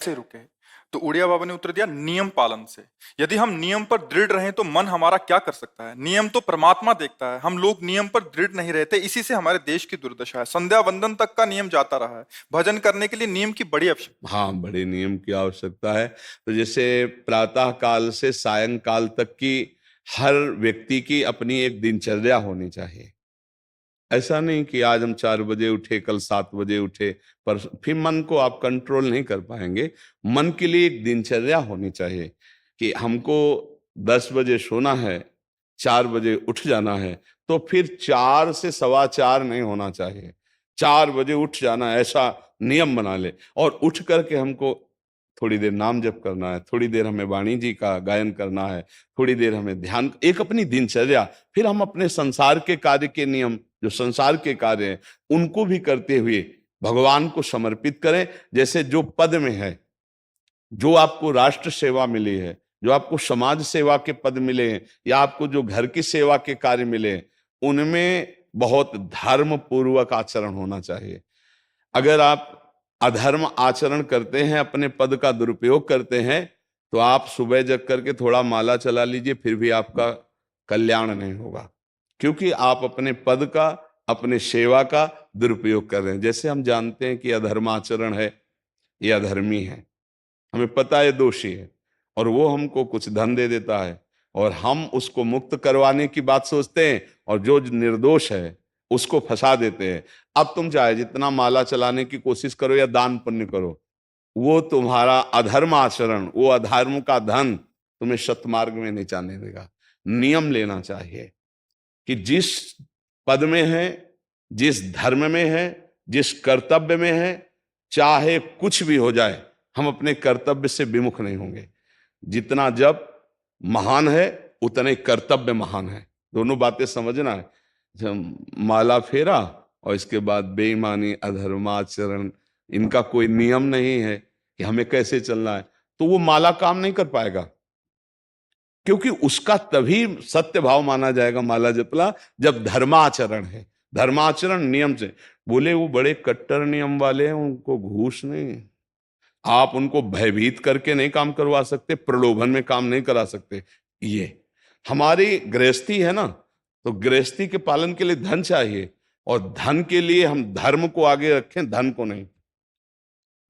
से रुके? तो उड़िया बाबा ने उत्तर दिया नियम पालन से। यदि हम नियम पर दृढ़ रहें तो मन हमारा क्या कर सकता है? नियम तो परमात्मा देखता है। हम लोग नियम पर दृढ़ नहीं रहते, इसी से हमारे देश की दुर्दशा है। संध्या वंदन तक का नियम जाता रहा है। भजन करने के लिए नियम की बड़ी आवश्यकता। हाँ, बड़े नियम की आवश्यकता है। तो जैसे प्रातः काल से सायंकाल तक की हर व्यक्ति की अपनी एक दिनचर्या होनी चाहिए। ऐसा नहीं कि आज हम 4 बजे उठे, कल 7 बजे उठे, पर फिर मन को आप कंट्रोल नहीं कर पाएंगे। मन के लिए एक दिनचर्या होनी चाहिए कि हमको 10 बजे सोना है, 4 बजे उठ जाना है। तो फिर 4 से 4:15 नहीं होना चाहिए, 4 बजे उठ जाना, ऐसा नियम बना ले। और उठ करके हमको थोड़ी देर नाम जप करना है, थोड़ी देर हमें वाणी जी का गायन करना है, थोड़ी देर हमें ध्यान, एक अपनी दिनचर्या। फिर हम अपने संसार के कार्य के नियम, जो संसार के कार्य हैं, उनको भी करते हुए भगवान को समर्पित करें। जैसे जो पद में है, जो आपको राष्ट्र सेवा मिली है, जो आपको समाज सेवा के पद मिले हैं, या आपको जो घर की सेवा के कार्य मिले हैं, उनमें बहुत धर्म पूर्वक आचरण होना चाहिए। अगर आप अधर्म आचरण करते हैं, अपने पद का दुरुपयोग करते हैं, तो आप सुबह जग करके थोड़ा माला चला लीजिए, फिर भी आपका कल्याण नहीं होगा, क्योंकि आप अपने पद का, अपने सेवा का दुरुपयोग कर रहे हैं। जैसे हम जानते हैं कि अधर्माचरण है, ये अधर्मी है, हमें पता है दोषी है, और वो हमको कुछ धन दे देता है, और हम उसको मुक्त करवाने की बात सोचते हैं, और जो निर्दोष है उसको फंसा देते हैं। अब तुम चाहे जितना माला चलाने की कोशिश करो या दान पुण्य करो, वो तुम्हारा अधर्म आचरण, वो अधर्म का धन तुम्हें सतमार्ग में नहीं जाने देगा। नियम लेना चाहिए कि जिस पद में है, जिस धर्म में है, जिस कर्तव्य में है, चाहे कुछ भी हो जाए, हम अपने कर्तव्य से विमुख नहीं होंगे। जितना जप महान है, उतने कर्तव्य महान है। दोनों बातें समझना है। माला फेरा और इसके बाद बेईमानी, अधर्माचरण, इनका कोई नियम नहीं है कि हमें कैसे चलना है, तो वो माला काम नहीं कर पाएगा, क्योंकि उसका तभी सत्य भाव माना जाएगा माला जपला जब धर्माचरण है। धर्माचरण नियम से। बोले वो बड़े कट्टर नियम वाले हैं, उनको घूस नहीं, आप उनको भयभीत करके नहीं काम करवा सकते, प्रलोभन में काम नहीं करा सकते। ये हमारी गृहस्थी है ना, तो गृहस्थी के पालन के लिए धन चाहिए, और धन के लिए हम धर्म को आगे रखें, धन को नहीं।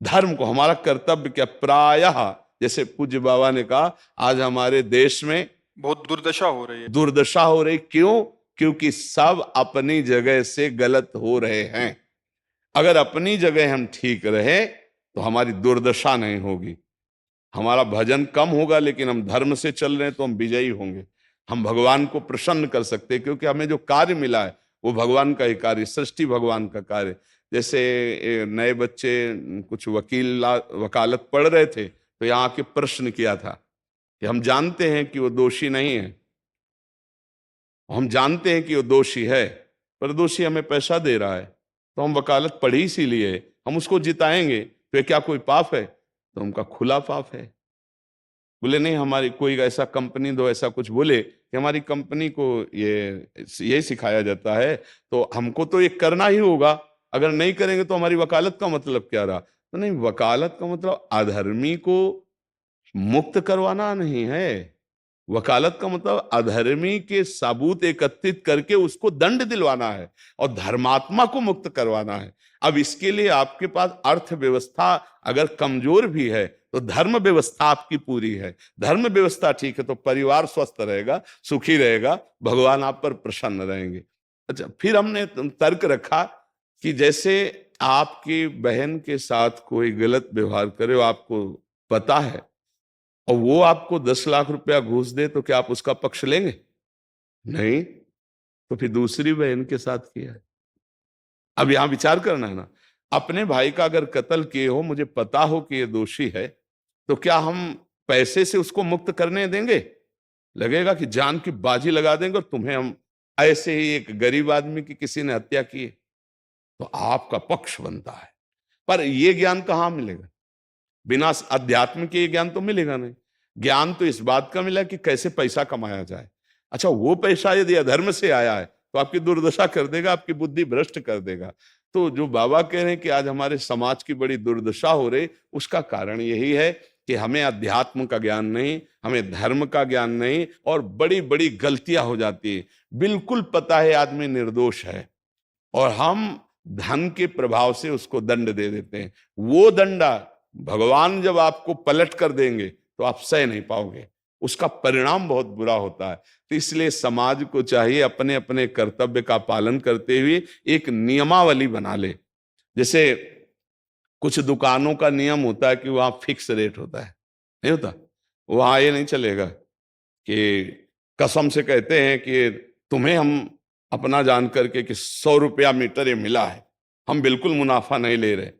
धर्म को, हमारा कर्तव्य क्या, प्रायः जैसे पूज्य बाबा ने कहा, आज हमारे देश में बहुत दुर्दशा हो रही है। दुर्दशा हो रही, क्यों? क्योंकि सब अपनी जगह से गलत हो रहे हैं। अगर अपनी जगह हम ठीक रहे तो हमारी दुर्दशा नहीं होगी। हमारा भजन कम होगा, लेकिन हम धर्म से चल रहे हैं तो हम विजयी होंगे। हम भगवान को प्रसन्न कर सकते हैं, क्योंकि हमें जो कार्य मिला है वो भगवान का ही कार्य, सृष्टि भगवान का कार्य। जैसे नए बच्चे कुछ वकालत पढ़ रहे थे, तो यहाँ आके प्रश्न किया था कि हम जानते हैं कि वो दोषी नहीं है, हम जानते हैं कि वो दोषी है, पर दोषी हमें पैसा दे रहा है, तो हम वकालत पढ़ी इसीलिए, हम उसको जिताएंगे, तो ये क्या कोई पाप है? तो उनका खुला पाप है। बोले नहीं, हमारी कोई ऐसा कंपनी दो, ऐसा कुछ बोले कि हमारी कंपनी को ये सिखाया जाता है, तो हमको तो ये करना ही होगा, अगर नहीं करेंगे तो हमारी वकालत का मतलब क्या रहा? तो नहीं, वकालत का मतलब अधर्मी को मुक्त करवाना नहीं है। वकालत का मतलब अधर्मी के सबूत एकत्रित करके उसको दंड दिलवाना है, और धर्मात्मा को मुक्त करवाना है। अब इसके लिए आपके पास अर्थव्यवस्था अगर कमजोर भी है, तो धर्म व्यवस्था आपकी पूरी है। धर्म व्यवस्था ठीक है तो परिवार स्वस्थ रहेगा, सुखी रहेगा, भगवान आप पर प्रसन्न रहेंगे। अच्छा, फिर हमने तर्क रखा कि जैसे आपकी बहन के साथ कोई गलत व्यवहार करे, आपको पता है, और वो आपको 10 लाख रुपया घूस दे, तो क्या आप उसका पक्ष लेंगे? नहीं। तो फिर दूसरी बहन के साथ किया है। अब यहां विचार करना है ना, अपने भाई का अगर कत्ल किए हो, मुझे पता हो कि ये दोषी है, तो क्या हम पैसे से उसको मुक्त करने देंगे? लगेगा कि जान की बाजी लगा देंगे, और तुम्हें हम, ऐसे ही एक गरीब आदमी की किसी ने हत्या की है, तो आपका पक्ष बनता है। पर यह ज्ञान कहां मिलेगा? बिना अध्यात्म के ये ज्ञान तो मिलेगा नहीं। ज्ञान तो इस बात का मिला कि कैसे पैसा कमाया जाए। अच्छा, वो पैसा यदि अधर्म से आया है तो आपकी दुर्दशा कर देगा, आपकी बुद्धि भ्रष्ट कर देगा। तो जो बाबा कह रहे हैं कि आज हमारे समाज की बड़ी दुर्दशा हो रही, उसका कारण यही है कि हमें अध्यात्म का ज्ञान नहीं, हमें धर्म का ज्ञान नहीं, और बड़ी बड़ी गलतियां हो जाती है। बिल्कुल पता है आदमी निर्दोष है और हम धन के प्रभाव से उसको दंड दे देते हैं। वो दंडा भगवान जब आपको पलट कर देंगे तो आप सह नहीं पाओगे, उसका परिणाम बहुत बुरा होता है। तो इसलिए समाज को चाहिए अपने अपने कर्तव्य का पालन करते हुए एक नियमावली बना ले। जैसे कुछ दुकानों का नियम होता है कि वहां फिक्स रेट होता है, नहीं होता? वहां ये नहीं चलेगा कि कसम से कहते हैं कि तुम्हें हम अपना जान करके कि 100 रुपया मीटर ये मिला है, हम बिल्कुल मुनाफा नहीं ले रहे।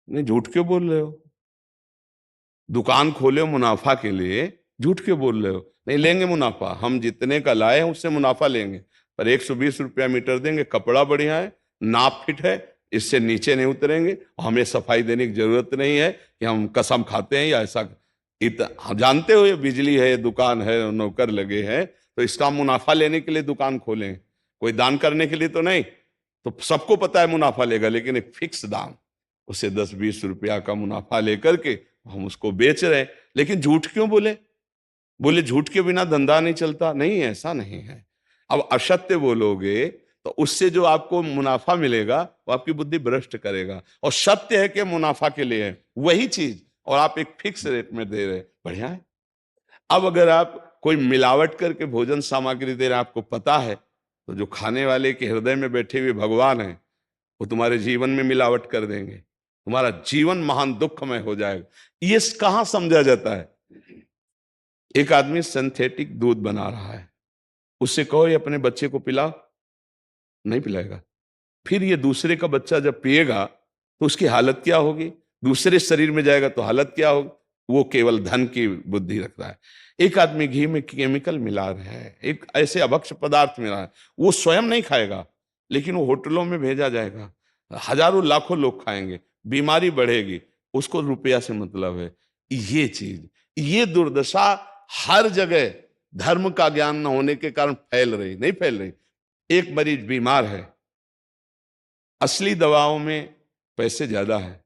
नहीं, झूठ क्यों बोल रहे हो? दुकान खोले हो मुनाफा के लिए, झूठ क्यों बोल रहे हो? नहीं लेंगे मुनाफा, हम जितने का लाए हैं उससे मुनाफा लेंगे, पर 120 रुपया मीटर देंगे, कपड़ा बढ़िया है, नाप फिट है, इससे नीचे नहीं उतरेंगे, हमें सफाई देने की जरूरत नहीं है कि हम कसम खाते हैं या ऐसा। हम जानते हो ये बिजली है, दुकान है, नौकर लगे हैं, तो इसका मुनाफा लेने के लिए दुकान खोलें, कोई दान करने के लिए तो नहीं। तो सबको पता है मुनाफा लेगा, लेकिन एक फिक्स दाम, उसे 10-20 रुपया का मुनाफा लेकर के हम उसको बेच रहे। लेकिन झूठ क्यों बोले? बोले झूठ के बिना धंधा नहीं चलता। नहीं, ऐसा नहीं है। अब असत्य बोलोगे तो उससे जो आपको मुनाफा मिलेगा वो आपकी बुद्धि भ्रष्ट करेगा, और सत्य है कि मुनाफा के लिए है वही चीज, और आप एक फिक्स रेट में दे रहे, बढ़िया है। अब अगर आप कोई मिलावट करके भोजन सामग्री दे रहे हैं, आपको पता है, तो जो खाने वाले के हृदय में बैठे हुए भगवान है वो तुम्हारे जीवन में मिलावट कर देंगे, तुम्हारा जीवन महान दुखमय हो जाएगा। ये कहां समझा जाता है? एक आदमी सिंथेटिक दूध बना रहा है, उससे कहो ये अपने बच्चे को पिला, नहीं पिलाएगा। फिर ये दूसरे का बच्चा जब पिएगा तो उसकी हालत क्या होगी? दूसरे शरीर में जाएगा तो हालत क्या होगी? वो केवल धन की बुद्धि रख रहा है। एक आदमी घी में केमिकल मिला रहा है, एक ऐसे अभक्ष्य पदार्थ मिला है, वो स्वयं नहीं खाएगा, लेकिन वो होटलों में भेजा जाएगा, हजारों लाखों लोग खाएंगे, बीमारी बढ़ेगी, उसको रुपया से मतलब है। ये चीज, ये दुर्दशा हर जगह धर्म का ज्ञान न होने के कारण फैल रही, नहीं फैल रही। एक मरीज बीमार है, असली दवाओं में पैसे ज्यादा है,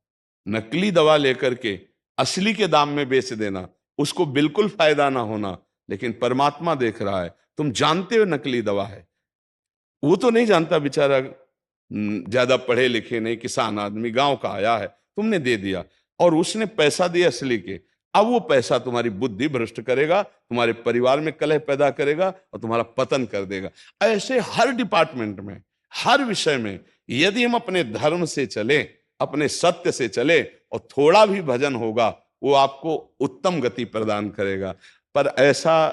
नकली दवा लेकर के असली के दाम में बेच देना, उसको बिल्कुल फायदा ना होना। लेकिन परमात्मा देख रहा है, तुम जानते हो नकली दवा है, वो तो नहीं जानता बेचारा, ज्यादा पढ़े लिखे नहीं, किसान आदमी गांव का आया है, तुमने दे दिया और उसने पैसा दिया असली के। अब वो पैसा तुम्हारी बुद्धि भ्रष्ट करेगा, तुम्हारे परिवार में कलह पैदा करेगा और तुम्हारा पतन कर देगा। ऐसे हर डिपार्टमेंट में, हर विषय में यदि हम अपने धर्म से चले, अपने सत्य से चले, और थोड़ा भी भजन होगा, वो आपको उत्तम गति प्रदान करेगा। पर ऐसा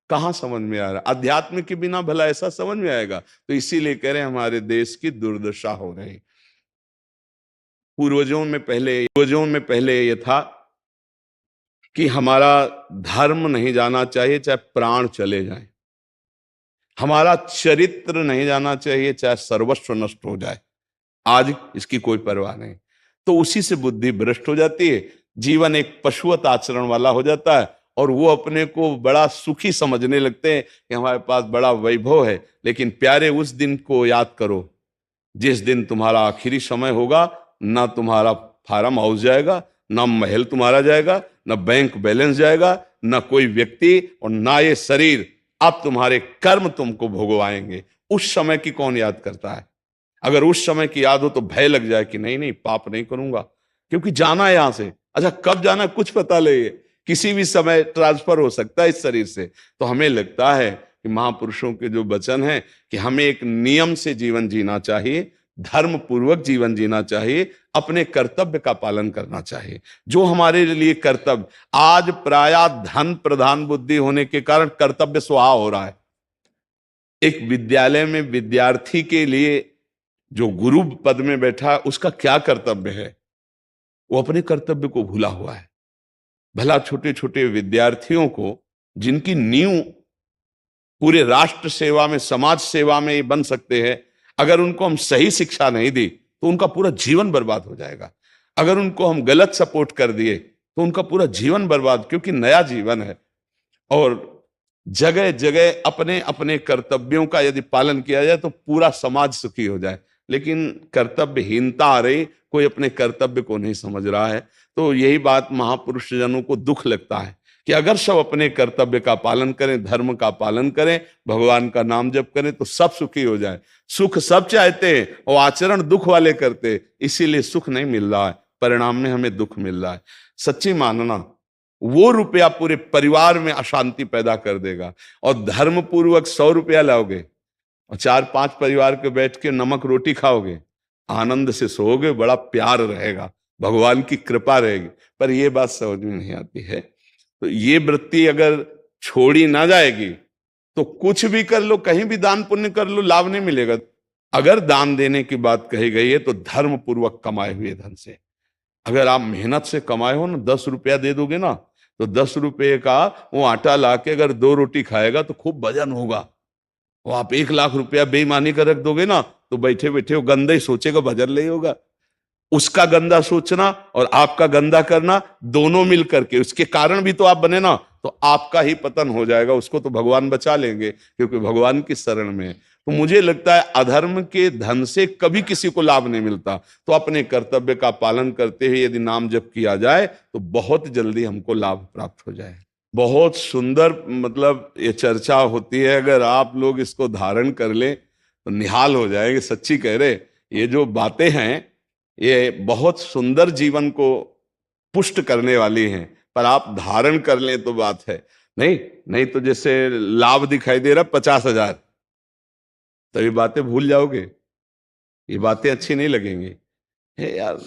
कहां समझ में आ रहा? अध्यात्म के बिना भला ऐसा समझ में आएगा? तो इसीलिए कह रहे हैं हमारे देश की दुर्दशा हो रही। पूर्वजों में पहले ये था कि हमारा धर्म नहीं जाना चाहिए चाहे प्राण चले जाएं, हमारा चरित्र नहीं जाना चाहिए चाहे सर्वस्व नष्ट हो जाए। आज इसकी कोई परवाह नहीं, तो उसी से बुद्धि भ्रष्ट हो जाती है, जीवन एक पशुवत आचरण वाला हो जाता है, और वो अपने को बड़ा सुखी समझने लगते हैं कि हमारे पास बड़ा वैभव है। लेकिन प्यारे, उस दिन को याद करो जिस दिन तुम्हारा आखिरी समय होगा, ना तुम्हारा फार्म हाउस जाएगा, ना महल तुम्हारा जाएगा, ना बैंक बैलेंस जाएगा, ना कोई व्यक्ति, और ना ये शरीर। अब तुम्हारे कर्म तुमको भोगवाएंगे। उस समय की कौन याद करता है? अगर उस समय की याद हो तो भय लग जाए कि नहीं नहीं, पाप नहीं करूंगा, क्योंकि जाना है यहां से। अच्छा, कब जाना कुछ पता नहीं, किसी भी समय ट्रांसफर हो सकता है इस शरीर से। तो हमें लगता है कि महापुरुषों के जो वचन है कि हमें एक नियम से जीवन जीना चाहिए, धर्म पूर्वक जीवन जीना चाहिए, अपने कर्तव्य का पालन करना चाहिए। जो हमारे लिए कर्तव्य, आज प्रायः धन प्रधान बुद्धि होने के कारण कर्तव्य स्वाहा हो रहा है। एक विद्यालय में विद्यार्थी के लिए जो गुरु पद में बैठा है, उसका क्या कर्तव्य है? वो अपने कर्तव्य को भूला हुआ है। भला छोटे छोटे विद्यार्थियों को, जिनकी नींव पूरे राष्ट्र सेवा में, समाज सेवा में बन सकते हैं, अगर उनको हम सही शिक्षा नहीं दी तो उनका पूरा जीवन बर्बाद हो जाएगा। अगर उनको हम गलत सपोर्ट कर दिए तो उनका पूरा जीवन बर्बाद, क्योंकि नया जीवन है। और जगह जगह अपने अपने कर्तव्यों का यदि पालन किया जाए तो पूरा समाज सुखी हो जाए। लेकिन कर्तव्यहीनता आ रही, कोई अपने कर्तव्य को नहीं समझ रहा है। तो यही बात महापुरुष जनों को दुख लगता है कि अगर सब अपने कर्तव्य का पालन करें, धर्म का पालन करें, भगवान का नाम जप करें तो सब सुखी हो जाए। सुख सब चाहते हैं और आचरण दुख वाले करते हैं, इसीलिए सुख नहीं मिल रहा है, परिणाम में हमें दुख मिल रहा है। सच्ची मानना, वो रुपया पूरे परिवार में अशांति पैदा कर देगा। और धर्म पूर्वक 100 रुपया लाओगे और 4-5 परिवार के बैठ के नमक रोटी खाओगे, आनंद से सोओगे, बड़ा प्यार रहेगा, भगवान की कृपा रहेगी। पर ये बात समझ में नहीं आती है। तो ये वृत्ति अगर छोड़ी ना जाएगी तो कुछ भी कर लो, कहीं भी दान पुण्य कर लो, लाभ नहीं मिलेगा। अगर दान देने की बात कही गई है तो धर्म पूर्वक कमाए हुए धन से। अगर आप मेहनत से कमाए हो ना, 10 रुपया दे दोगे ना, तो 10 रुपये का वो आटा लाके अगर 2 रोटी खाएगा तो खूब वजन होगा। वो आप 1 लाख रुपया बेईमानी का रख दोगे ना, तो बैठे बैठे वो गंदा ही सोचेगा, वजन नहीं होगा। उसका गंदा सोचना और आपका गंदा करना दोनों मिल करके, उसके कारण भी तो आप बने ना, तो आपका ही पतन हो जाएगा। उसको तो भगवान बचा लेंगे क्योंकि भगवान की शरण में है। तो मुझे लगता है अधर्म के धन से कभी किसी को लाभ नहीं मिलता। तो अपने कर्तव्य का पालन करते हुए यदि नाम जप किया जाए तो बहुत जल्दी हमको लाभ प्राप्त हो जाए। बहुत सुंदर मतलब ये चर्चा होती है, अगर आप लोग इसको धारण कर लें तो निहाल हो जाएंगे। सच्ची कह रहे, ये जो बातें हैं ये बहुत सुंदर जीवन को पुष्ट करने वाली हैं, पर आप धारण कर लें तो बात है। नहीं तो जैसे लाभ दिखाई दे रहा 50,000, तो ये बातें भूल जाओगे, ये बातें अच्छी नहीं लगेंगी। हे यार,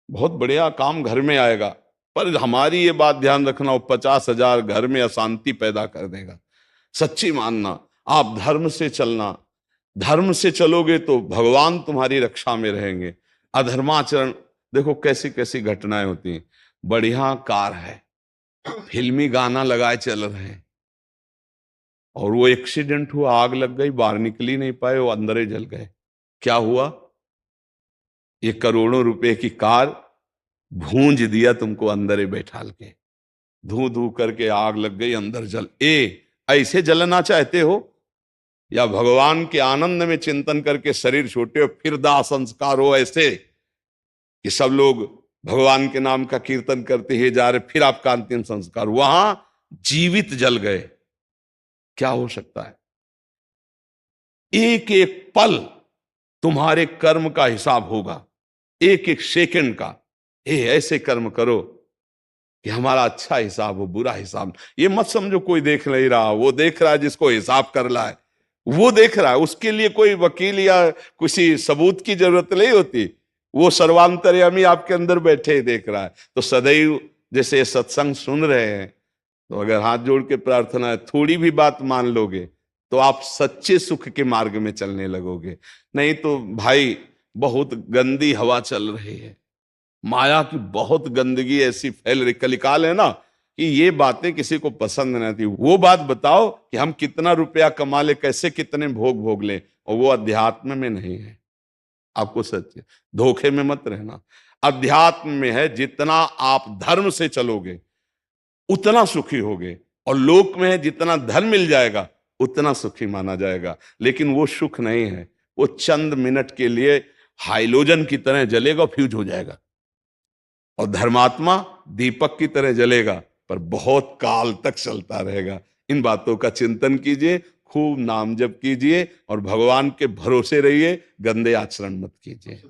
बहुत बढ़िया काम घर में आएगा, पर हमारी ये बात ध्यान रखना, वो 50,000 घर में अशांति पैदा कर देगा। सच्ची मानना, आप धर्म से चलना, धर्म से चलोगे तो भगवान तुम्हारी रक्षा में रहेंगे। अधर्माचरण, देखो कैसी कैसी घटनाएं होती हैं। बढ़िया कार है, फिल्मी गाना लगाए चल रहे हैं, और वो एक्सीडेंट हुआ, आग लग गई, बाहर निकल ही नहीं पाए, वो अंदर ही जल गए। क्या हुआ? ये करोड़ों रुपए की कार भूंज दिया तुमको अंदर ही बैठाल के, धू धू करके आग लग गई, अंदर जल। ऐसे जलना चाहते हो या भगवान के आनंद में चिंतन करके शरीर छोटे हो फिर दाह संस्कार हो ऐसे कि सब लोग भगवान के नाम का कीर्तन करते ही जा रहे, फिर आपका अंतिम संस्कार वहां जीवित जल गए? क्या हो सकता है? एक एक पल तुम्हारे कर्म का हिसाब होगा, एक एक सेकंड का। ऐसे कर्म करो कि हमारा अच्छा हिसाब हो, बुरा हिसाब। ये मत समझो कोई देख नहीं रहा, वो देख रहा है जिसको हिसाब कर रहा है, वो देख रहा है। उसके लिए कोई वकील या किसी सबूत की जरूरत नहीं होती, वो सर्वांतर्यामी आपके अंदर बैठे ही देख रहा है। तो सदैव जैसे सत्संग सुन रहे हैं, तो अगर हाथ जोड़ के प्रार्थना है, थोड़ी भी बात मान लोगे तो आप सच्चे सुख के मार्ग में चलने लगोगे। नहीं तो भाई बहुत गंदी हवा चल रही है, माया की बहुत गंदगी ऐसी फैल रही, कलिकाल है ना, कि ये बातें किसी को पसंद नहीं आती। वो बात बताओ कि हम कितना रुपया कमा ले, कैसे कितने भोग भोग ले, और वो अध्यात्म में नहीं है। आपको सच धोखे में मत रहना, अध्यात्म में है। जितना आप धर्म से चलोगे उतना सुखी होगे, और लोक में है जितना धन मिल जाएगा उतना सुखी माना जाएगा। लेकिन वो सुख नहीं है, वो चंद मिनट के लिए हाइलोजन की तरह जलेगा, फ्यूज हो जाएगा। और धर्मात्मा दीपक की तरह जलेगा, पर बहुत काल तक चलता रहेगा। इन बातों का चिंतन कीजिए, खूब नाम जप कीजिए और भगवान के भरोसे रहिए, गंदे आचरण मत कीजिए।